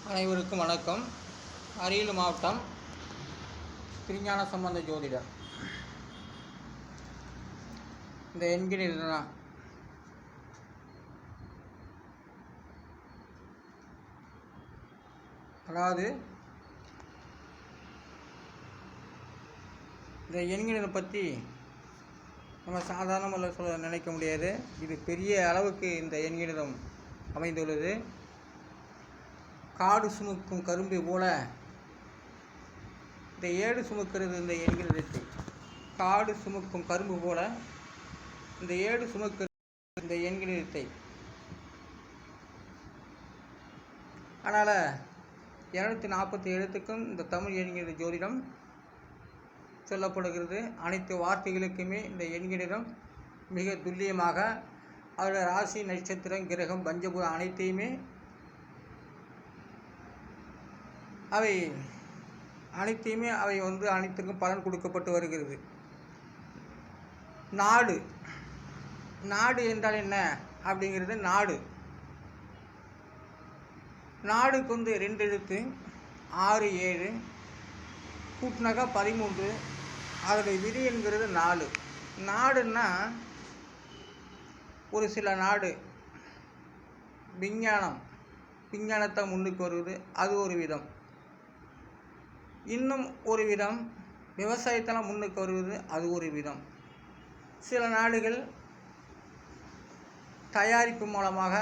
அனைவருக்கும் வணக்கம். அரியலூர் மாவட்டம் திருஞான சம்பந்த ஜோதிடர். இந்த என்கிற தான் அதாவது இந்த எண்கிணரை பற்றி நம்ம சாதாரண முறையில் சொல்ல நினைக்க முடியாது. இது பெரிய அளவுக்கு இந்த எண்கிணரம் அமைந்துள்ளது. காடு சுமக்கும் கரும்பை போல இந்த ஏடு சுமக்கிறது. இந்த என்கிணத்தை காடு சுமக்கும் கரும்பு போல இந்த ஏடு சுமக்கிறது இந்த என்கிணத்தை. அதனால் 240 எழுத்துக்கும் இந்த தமிழ் என்கிற ஜோதிடம் சொல்லப்படுகிறது. அனைத்து வார்த்தைகளுக்குமே இந்த எண்கிணரம் மிக துல்லியமாக அதில் ராசி, நட்சத்திரம், கிரகம், பஞ்சபூதம் அனைத்தையுமே அவை அனைத்திற்கும் பலன் கொடுக்கப்பட்டு வருகிறது. நாடு நாடு என்றால் என்ன அப்படிங்கிறது. நாடுக்கு 2 எழுத்து 6 7 கூட்டினாக்கா 13. அதோடைய விதி என்கிறது 4. நாடுன்னா ஒரு சில நாடு விஞ்ஞானத்தை முன்னுக்கு வருவது, அது ஒரு விதம். இன்னும் ஒரு விதம் விவசாயத்தெல்லாம் முன்னுக்கு வருவது, அது ஒரு விதம். சில நாடுகள் தயாரிப்பு மூலமாக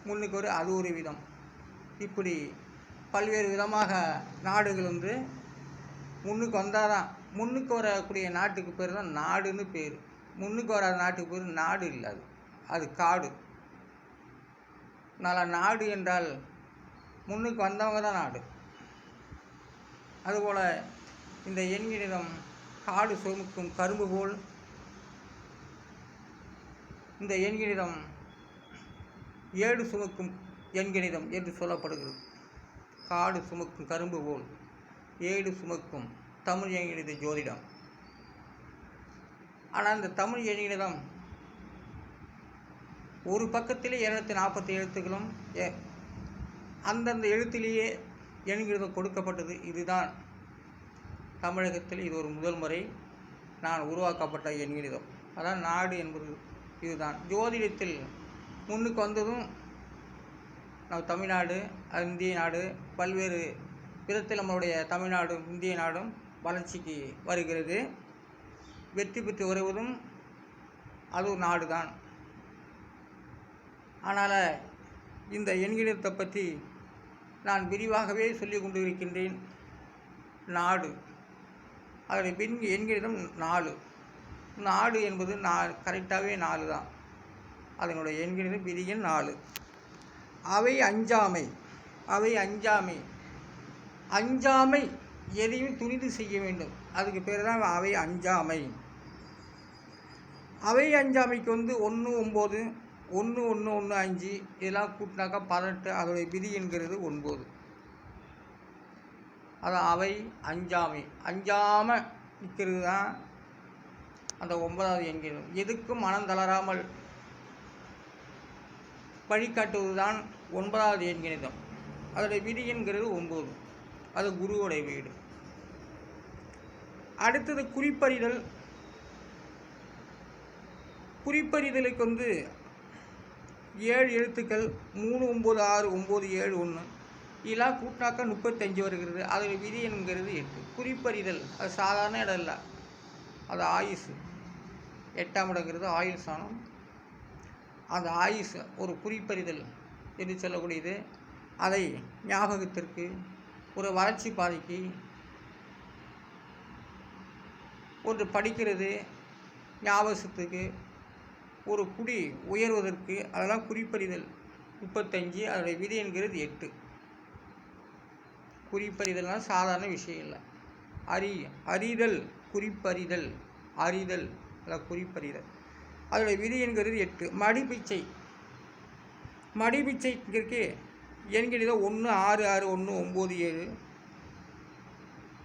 முன்னுக்கு வரும், அது ஒரு விதம். இப்படி பல்வேறு விதமாக நாடுகள் முன்னுக்கு வந்தால் தான். முன்னுக்கு வரக்கூடிய நாட்டுக்கு பேர் தான் நாடுன்னு பேர். முன்னுக்கு வராத நாட்டுக்கு பேர் நாடு இல்லை, அது காடு. நாடு என்றால் முன்னுக்கு வந்தவங்க தான் நாடு. அதுபோல் இந்த எண்கிணரம் காடு சுமக்கும் கரும்பு போல் இந்த எண்கிணரம் ஏடு சுமக்கும் எண்கிணரம் என்று சொல்லப்படுகிறது. காடு சுமக்கும் கரும்பு போல் ஏடு சுமக்கும் தமிழ் எண்கிணர ஜோதிடம். ஆனால் இந்த தமிழ் எண்கிணரம் ஒரு பக்கத்திலே 240 எழுத்துக்களும் அந்தந்த எழுத்திலேயே எண்கிணரம் கொடுக்கப்பட்டது. இதுதான் தமிழகத்தில் இது ஒரு முதல் முறை நான் உருவாக்கப்பட்ட எண்கிணரம். அதான் நாடு என்பது இதுதான். ஜோதிடத்தில் முன்னுக்கு வந்ததும் நம்ம தமிழ்நாடு, இந்திய நாடு, பல்வேறு விதத்தில் நம்மளுடைய தமிழ்நாடும் இந்திய நாடும் வளர்ச்சிக்கு வருகிறது. வெற்றி பெற்று வருவதும் அது ஒரு நாடு தான். ஆனால் இந்த எண்கிணரத்தை பற்றி நான் விரிவாகவே சொல்லி கொண்டு இருக்கின்றேன். நாடு அதோடைய எண்கிணரம் 4. நாடு என்பது கரெக்டாகவே 4 தான். அதனுடைய எண்கிணரம் விதியின் 4. அவை அஞ்சாமை எதையும் துணிந்து செய்ய வேண்டும். அதுக்கு பேர் தான் அவை அஞ்சாமை. அவை அஞ்சாமைக்கு 1 9 1 1 1 5 இதெல்லாம் கூட்டினாக்கா 18. அதோடைய விதி என்கிறது 9. அதான் அவை அஞ்சாமல் நிற்கிறது தான் அந்த 9வது என்கிறது. எதுக்கும் மனம் தளராமல் வழிகாட்டுவது தான் 9வது எண்கிணரம். அதோடைய விதி என்கிறது 9. அது குருவோடைய வீடு. அடுத்தது குறிப்பறிதலுக்கு 7 எழுத்துக்கள் 3 9 6 9 7 1 இதெல்லாம் கூட்டினாக்கா 35 வருகிறது. அதோடைய விதி என்கிறது 8. குறிப்பறிதல் அது சாதாரண இடம் இல்லை, அது ஆயுசு. 8ஆம் இடங்கிறது ஆயுள் ஸ்தானம். அந்த ஆயுசு ஒரு குறிப்பறிதல் என்று சொல்லக்கூடியது. அதை ஞாபகத்திற்கு, ஒரு வளர்ச்சி பாதைக்கு, ஒன்று படிக்கிறது, ஞாபகத்துக்கு, ஒரு குடி உயர்வதற்கு, அதெல்லாம் குறிப்பறிதல் 35. அதோடைய விதி என்கிறது 8. குறிப்பறிதல்னால் சாதாரண விஷயம் இல்லை. அறிதல் குறிப்பறிதல், அறிதல் குறிப்பறிதல். அதோடைய விதி என்கிறது 8. மடிப்பிச்சைக்கு என்கிறது 1 6 6 1 9 7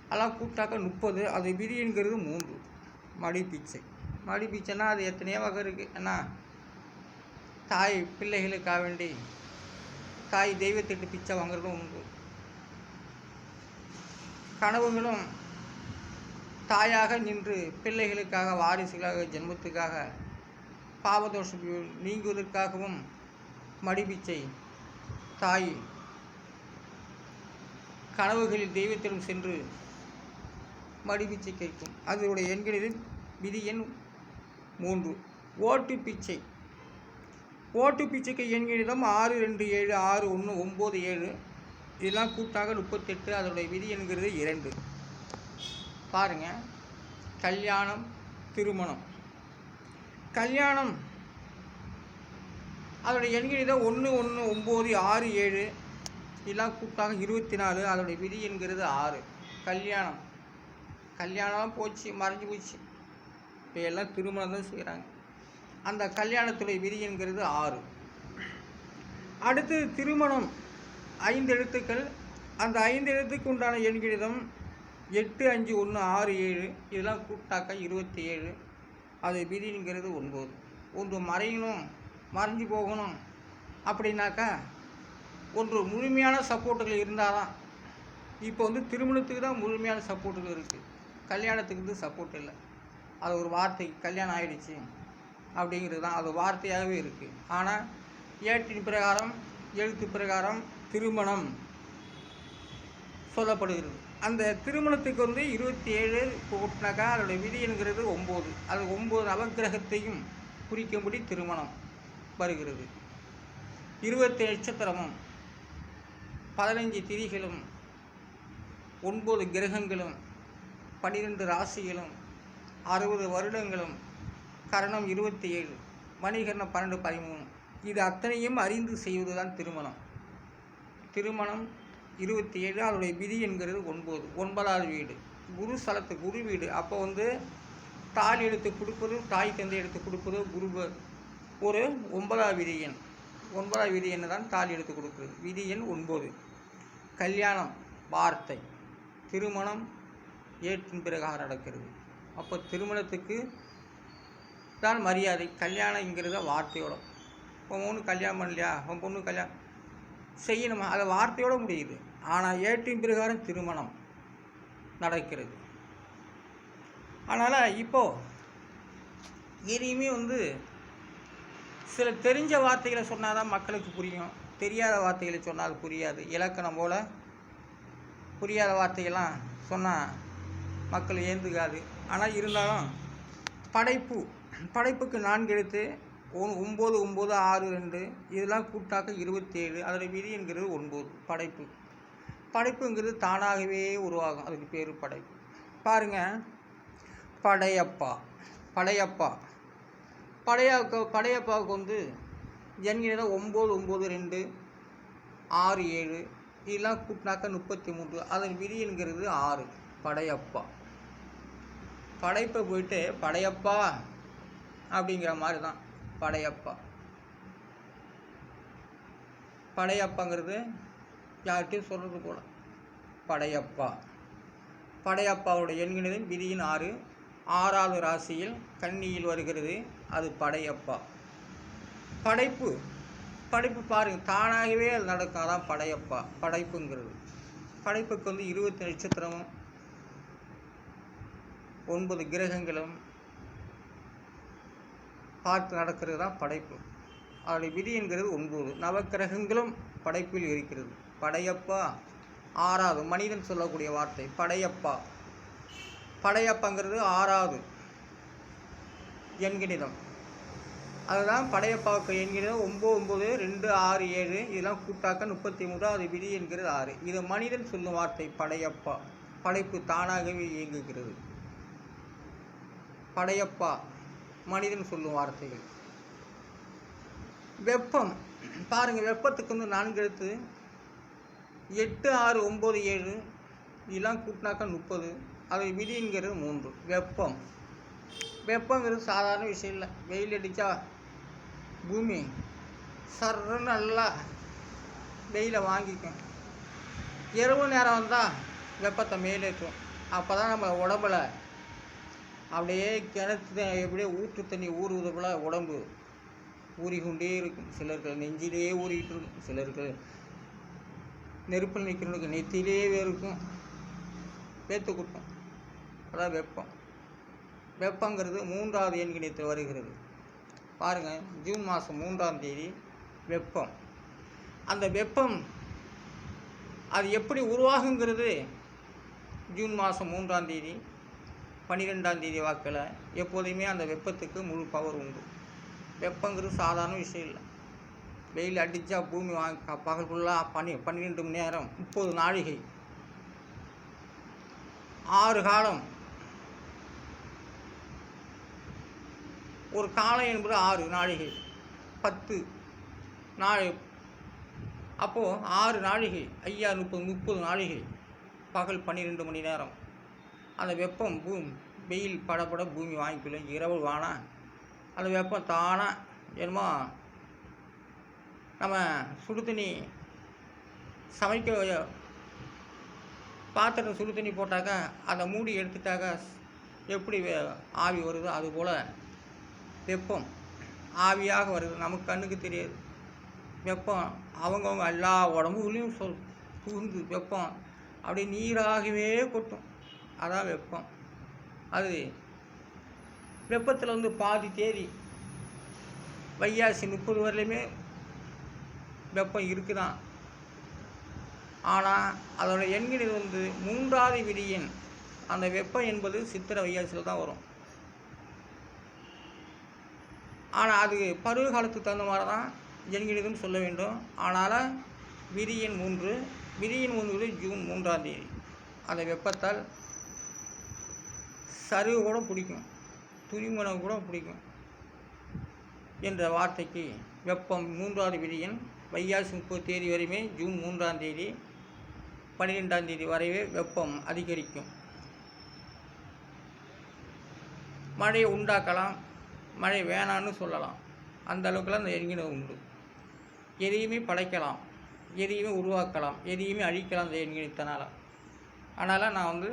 அதெல்லாம் கூட்டாக்கா 30. அது விதி என்கிறது 3. மடிப்பிச்சைன்னா அது எத்தனையோ வகை இருக்குது. ஏன்னா தாய் பிள்ளைகளுக்காக வேண்டி தாய் தெய்வத்திட்டு பிச்சை வாங்குறதும் உண்டு. கனவுகளும் தாயாக நின்று பிள்ளைகளுக்காக, வாரிசுகளாக, ஜென்மத்துக்காக, பாவதோஷம் நீங்குவதற்காகவும் மடிபிச்சை தாய் கனவுகளில் தெய்வத்திடம் சென்று மடிபிச்சை கேட்கும். அதனுடைய எண்களில் விதி எண் 3. ஓட்டு பிச்சை. ஓட்டு பிச்சைக்கு எண்களிடம் 6, 2, 7, 6, 1, 9, 7 இதெல்லாம் கூட்டாக 38. அதனுடைய விதி என்கிறது 2. பாருங்கள், கல்யாணம், திருமணம். கல்யாணம் அதோடைய எண்களிடம் 1, 1, 9, 6, 7 இதெல்லாம் கூட்டாக 24. அதோடைய விதி என்கிறது 6. கல்யாணம் கல்யாணம் போச்சு, மறைஞ்சு போச்சு. இப்போ எல்லாம் திருமணம் தான் செய்கிறாங்க. அந்த கல்யாணத்துடைய விதி என்கிறது 6. அடுத்து திருமணம் 5 எழுத்துக்கள். அந்த 5 எழுத்துக்கு உண்டான எண்களிடம் 8, 5, 1, 6, 7 இதெல்லாம் கூட்டாக்க 27. அது விதிங்கிறது 9. ஒன்று மறையணும், மறைஞ்சு போகணும் அப்படின்னாக்கா ஒன்று முழுமையான சப்போர்ட்டுகள் இருந்தால் தான். இப்போ திருமணத்துக்கு தான் முழுமையான சப்போர்ட்டுகள் இருக்குது, கல்யாணத்துக்கு சப்போர்ட் இல்லை. அது ஒரு வார்த்தை, கல்யாணம் ஆகிடுச்சு அப்படிங்கிறது தான் அது வார்த்தையாகவே இருக்குது. ஆனால் ஏட்டின் பிரகாரம், எழுத்து பிரகாரம் திருமணம் சொல்லப்படுகிறது. அந்த திருமணத்துக்கு 27 கூட்டினாக்கா அதோடய விதி என்கிறது 9. அது 9 நவக்கிரகத்தையும் குறிக்கும்படி திருமணம் வருகிறது. 20 நட்சத்திரமும் 15 திதிகளும் 9 கிரகங்களும் 12 ராசிகளும் 60 வருடங்களும் கரணம் 27 மணிகரணம் 12, 13 இது அத்தனையும் அறிந்து செய்வது தான் திருமணம். திருமணம் 27. அதோடைய விதி என்கிறது 9. 9வது வீடு குரு ஸ்தலத்து, குரு வீடு. அப்போ தாலி எடுத்து கொடுப்பது, தாய் தந்தை எடுத்து கொடுப்பது குரு. ஒரு 9வது விதி எண். 9வது விதி எண்ணு தான் தாலி எடுத்து கொடுக்குறது. விதி எண் 9. கல்யாணம் வார்த்தை, திருமணம் ஏற்றின் பிரகாரம் நடக்கிறது. அப்போ திருமணத்துக்கு தான் மரியாதை, கல்யாணங்கிறத வார்த்தையோட. உன் பொண்ணு கல்யாணம் பண்ணலையா, உன் பொண்ணு கல்யாணம் செய்யணுமா, அதை வார்த்தையோடு முடியுது. ஆனால் ஏற்றின் பிரகாரம் திருமணம் நடக்கிறது. அதனால் இப்போது இனிமே சில தெரிஞ்ச வார்த்தைகளை சொன்னால் தான் மக்களுக்கு புரியும், தெரியாத வார்த்தைகளை சொன்னால் புரியாது. இலக்கணம் போல் புரியாத வார்த்தைகள்லாம் சொன்னால் மக்கள் ஏந்துக்காது. ஆனால் இருந்தாலும் படைப்புக்கு 4 எழுத்து 9, 9, 6, 2 இதெல்லாம் கூட்டாக்க 27. அதோடய விதி என்கிறது 9. படைப்புங்கிறது தானாகவே உருவாகும், அதுக்கு பேர் படைப்பு. பாருங்கள், படையப்பாவுக்கு எண்கிறது 9, 9, 2, 6, 7 இதெல்லாம் கூட்டினாக்க 33. அதன் விதி என்கிறது 6. படைப்பை போயிட்டு படையப்பா அப்படிங்கிற மாதிரி தான். படையப்பாங்கிறது யார்கிட்டையும் சொல்கிறது போல். படையப்பாவோட எண்கிறது விதியின் 6. 6வது ராசியில் கன்னியில் வருகிறது. அது படையப்பா. படைப்பு பாருங்கள், தானாகவே அது நடக்கும். அதான் படையப்பா. படைப்புங்கிறது படைப்புக்கு 20 நட்சத்திரமும் 9 கிரகங்களும் பார்த்து நடக்கிறது தான் படைப்பு. அதோடைய விதி என்கிறது 9. நவக்கிரகங்களும் படைப்பில் இருக்கிறது. படையப்பா 6வது மனிதன் சொல்லக்கூடிய வார்த்தை. படையப்பாங்கிறது 6வது எண்கணிதம். அதுதான் படையப்பாவுக்கு எண்கிறது 9, 9, 2, 6, 7 இதெல்லாம் கூட்டாக்க 33. அது விதி என்கிறது 6. இது மனிதன் சொல்லும் வார்த்தை படையப்பா. படைப்பு தானாகவே இயங்குகிறது. படையப்பா மனிதன் சொல்லும் வார்த்தைகள். வெப்பம் பாருங்கள், வெப்பத்துக்கு 4 எழுத்து 8, 6, 9, 7 இதெல்லாம் கூட்டினாக்கா 30. அது விதிங்கிறது 3. வெப்பங்கிறது சாதாரண விஷயம் இல்லை. வெயில் அடித்தா பூமி சர்ன்னு நல்லா வெயிலை வாங்கிக்கும். இரவு நேரம் வந்தால் வெப்பத்தை மேலேற்றும். அப்போ தான் நம்ம உடம்புல அப்படியே கிணத்து எப்படியே ஊற்று தண்ணி ஊறுவது போல் உடம்பு ஊறிக்கொண்டே இருக்கும். சிலர்கள் நெஞ்சிலே ஊறிக்கிட்டு இருக்கும். சிலர்கள் நெருப்பில் நிற்கிறவனுக்கு நெத்திலே இருக்கும், வேத்து குட்டும். அதான் வெப்பம். வெப்பங்கிறது 3வது எண்கணிதத்தில் வருகிறது. பாருங்கள், ஜூன் மாதம் 3ஆம் தேதி வெப்பம். அந்த வெப்பம் அது எப்படி உருவாகுங்கிறது ஜூன் மாதம் 3ஆம் தேதி 12ஆம் தேதி வாக்கில் எப்போதுமே அந்த வெப்பத்துக்கு முழு பவர் உண்டு. வெப்பங்கிறது சாதாரண விஷயம் இல்லை. வெயில் அடித்தா பூமி பகல் ஃபுல்லாக 12 மணி நேரம் 30 நாழிகை 6 காலம். ஒரு காலம் என்பது 6 நாழிகை 10 நாள். அப்போது 6 நாழிகை 5 30 நாழிகை பகல் 12 மணி நேரம். அந்த வெப்பம் வெயில் படப்பட பூமி வாங்கிக்கொள்ளும். இரவு வானா அந்த வெப்பம் தானாக என்னமோ நம்ம சுடு தண்ணி சமைக்க பாத்திரம் சுடு தண்ணி போட்டாக்கா அதை மூடி எடுத்துட்டாக்கா எப்படி ஆவி வருதோ அதுபோல் வெப்பம் ஆவியாக வருது. நமக்கு கண்ணுக்கு தெரியாது. வெப்பம் அவங்கவுங்க எல்லா உடம்புகளையும் புகுந்து வெப்பம் அப்படியே நீராகவே கொட்டும். அதான் வெப்பம். அது வெப்பத்தில் பாதி தேதி வைகாசி 30 வரலையுமே வெப்பம் இருக்குதான். ஆனால் அதோட எண்களில் 3வது விதியின் அந்த வெப்பம் என்பது சித்திரை வைகாசியில் தான் வரும். ஆனால் அது பருவ காலத்துக்கு தகுந்த மாதிரி தான் எண்களிலும் சொல்ல வேண்டும். ஆனால் விதியின் 3 ஜூன் 3ஆம் தேதி அந்த வெப்பத்தால் சரிவு கூட பிடிக்கும், துணிமணம் கூட பிடிக்கும் என்ற வார்த்தைக்கு வெப்பம் 3வது விதியின் வைகாசி 30 தேதி வரையுமே ஜூன் 3ஆம் தேதி 12ஆம் தேதி வரைவே வெப்பம் அதிகரிக்கும். மழையை உண்டாக்கலாம், மழை வேணான்னு சொல்லலாம். அந்த அளவுக்குலாம் அந்த எண்கிணம் உண்டு. எதையுமே படைக்கலாம், எதையுமே உருவாக்கலாம், எதையுமே அழிக்கலாம் இந்த எண்கிணத்தினால். அதனால் நான்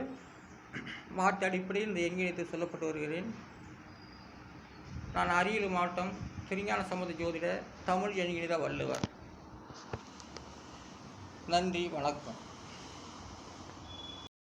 வார்த்தை அடிப்படையில் இந்த எண்கிணத்தை சொல்லப்பட்டு வருகிறேன். நான் அரியலூர் மாவட்டம் திருஞான சம்பந்த ஜோதிடர், தமிழ் எண்கணித வள்ளுவர். நன்றி, வணக்கம்.